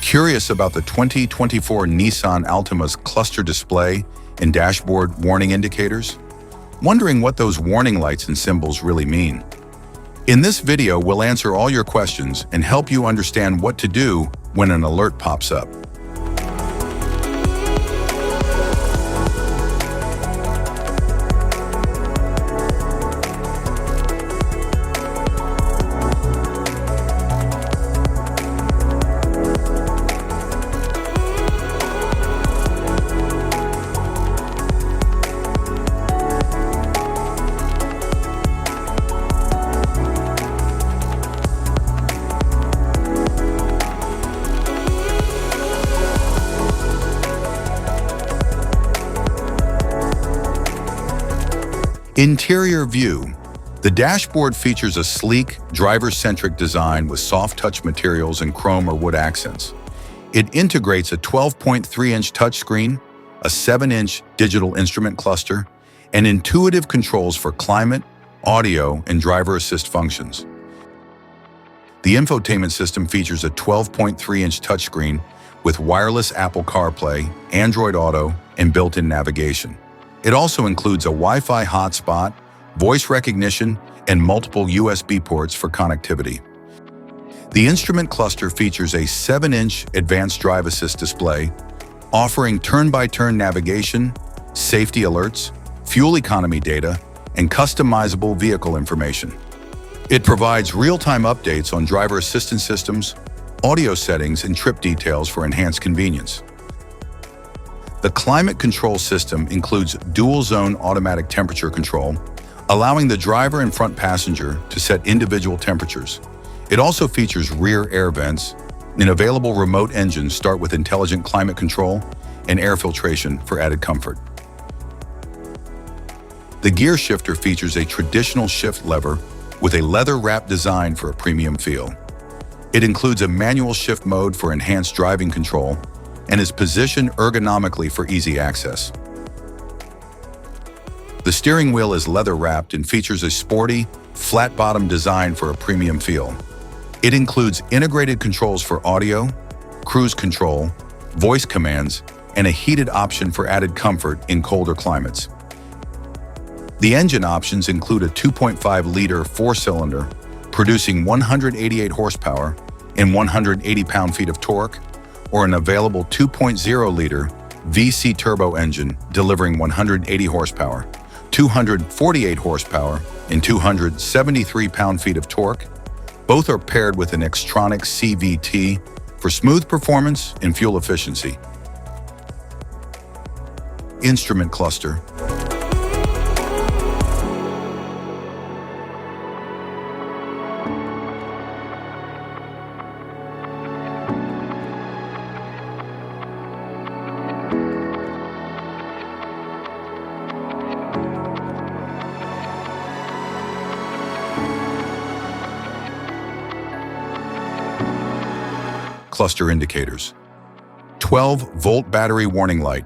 Curious about the 2024 Nissan Altima's cluster display and dashboard warning indicators? Wondering what those warning lights and symbols really mean? In this video, we'll answer all your questions and help you understand what to do when an alert pops up. Interior view. The dashboard features a sleek, driver-centric design with soft-touch materials and chrome or wood accents. It integrates a 12.3-inch touchscreen, a 7-inch digital instrument cluster, and intuitive controls for climate, audio, and driver assist functions. The infotainment system features a 12.3-inch touchscreen with wireless Apple CarPlay, Android Auto, and built-in navigation. It also includes a Wi-Fi hotspot, voice recognition, and multiple USB ports for connectivity. The instrument cluster features a 7-inch advanced drive assist display, offering turn-by-turn navigation, safety alerts, fuel economy data, and customizable vehicle information. It provides real-time updates on driver assistance systems, audio settings, and trip details for enhanced convenience. The climate control system includes dual-zone automatic temperature control, allowing the driver and front passenger to set individual temperatures. It also features rear air vents, and available remote engines start with intelligent climate control and air filtration for added comfort. The gear shifter features a traditional shift lever with a leather-wrapped design for a premium feel. It includes a manual shift mode for enhanced driving control and is positioned ergonomically for easy access. The steering wheel is leather-wrapped and features a sporty, flat-bottom design for a premium feel. It includes integrated controls for audio, cruise control, voice commands, and a heated option for added comfort in colder climates. The engine options include a 2.5-liter four-cylinder, producing 188 horsepower and 180 pound-feet of torque, or an available 2.0-liter VC turbo engine delivering 180 horsepower, 248 horsepower, and 273 pound-feet of torque. Both are paired with an Xtronic CVT for smooth performance and fuel efficiency. Instrument cluster. Cluster indicators. 12-volt battery warning light,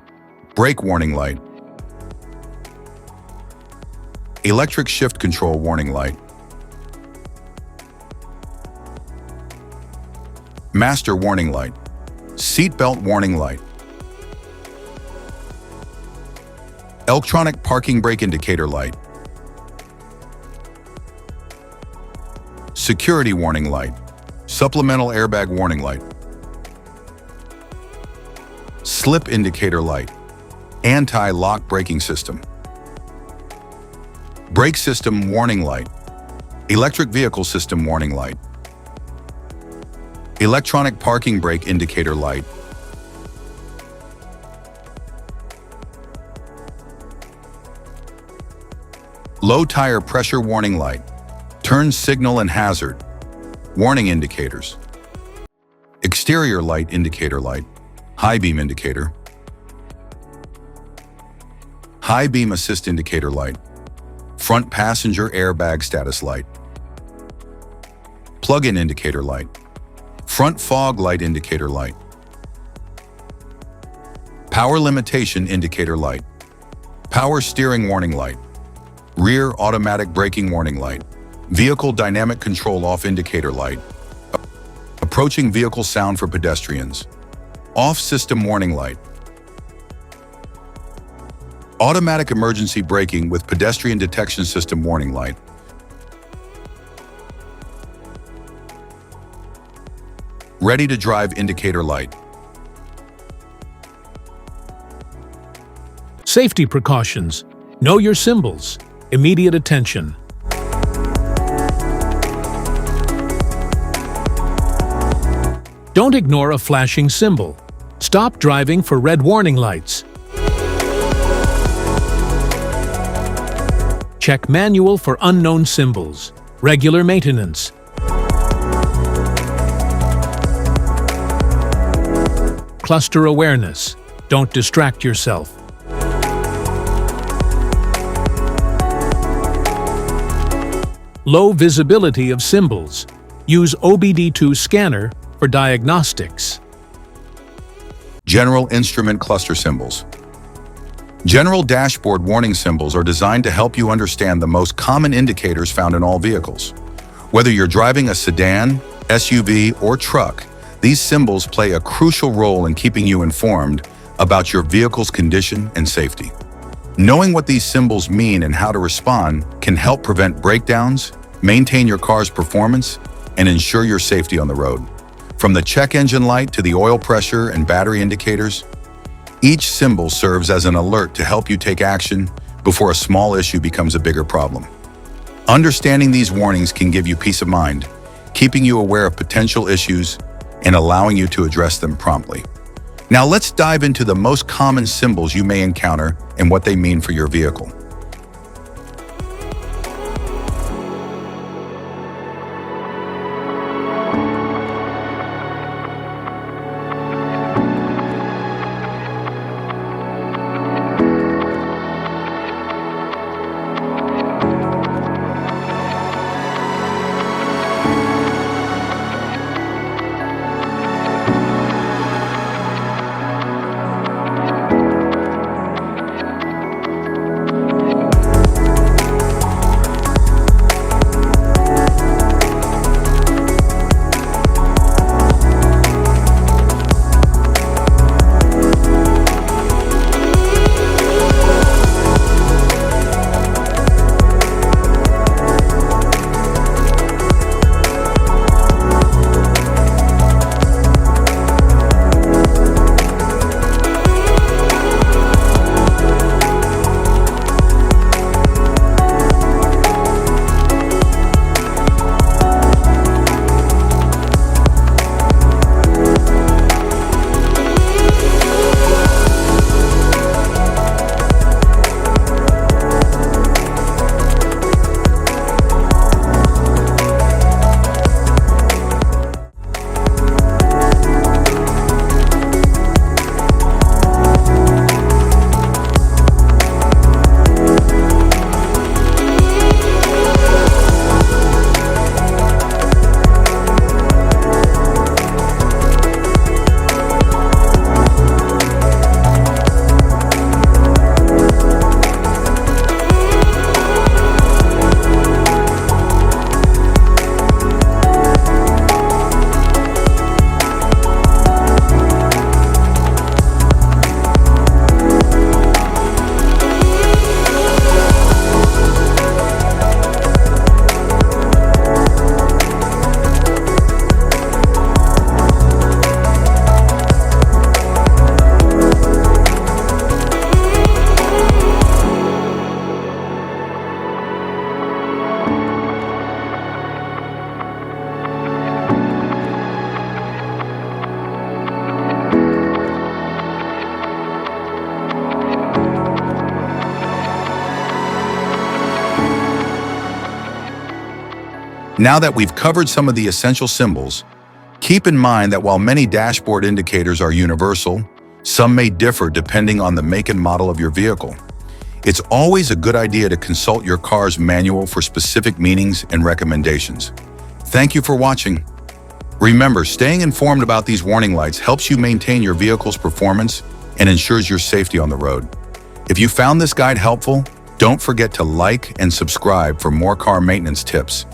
brake warning light, electric shift control warning light, master warning light, seat belt warning light, electronic parking brake indicator light, security warning light, supplemental airbag warning light, slip indicator light, anti-lock braking system, brake system warning light, electric vehicle system warning light, electronic parking brake indicator light, low tire pressure warning light, turn signal and hazard, warning indicators, exterior light indicator light, high beam indicator, high beam assist indicator light, front passenger airbag status light, plug-in indicator light, front fog light indicator light, power limitation indicator light, power steering warning light, rear automatic braking warning light, vehicle dynamic control off indicator light, Approaching vehicle sound for pedestrians. Off system warning light. Automatic emergency braking with pedestrian detection system warning light. Ready to drive indicator light. Safety precautions. Know your symbols. Immediate attention. Don't ignore a flashing symbol. Stop driving for red warning lights. Check manual for unknown symbols. Regular maintenance. Cluster awareness. Don't distract yourself. Low visibility of symbols. Use OBD2 scanner for diagnostics. General instrument cluster symbols. General dashboard warning symbols are designed to help you understand the most common indicators found in all vehicles. Whether you're driving a sedan, SUV, or truck, these symbols play a crucial role in keeping you informed about your vehicle's condition and safety. Knowing what these symbols mean and how to respond can help prevent breakdowns, maintain your car's performance, and ensure your safety on the road. From the check engine light to the oil pressure and battery indicators, each symbol serves as an alert to help you take action before a small issue becomes a bigger problem. Understanding these warnings can give you peace of mind, keeping you aware of potential issues and allowing you to address them promptly. Now let's dive into the most common symbols you may encounter and what they mean for your vehicle. Now that we've covered some of the essential symbols, keep in mind that while many dashboard indicators are universal, some may differ depending on the make and model of your vehicle. It's always a good idea to consult your car's manual for specific meanings and recommendations. Thank you for watching. Remember, staying informed about these warning lights helps you maintain your vehicle's performance and ensures your safety on the road. If you found this guide helpful, don't forget to like and subscribe for more car maintenance tips.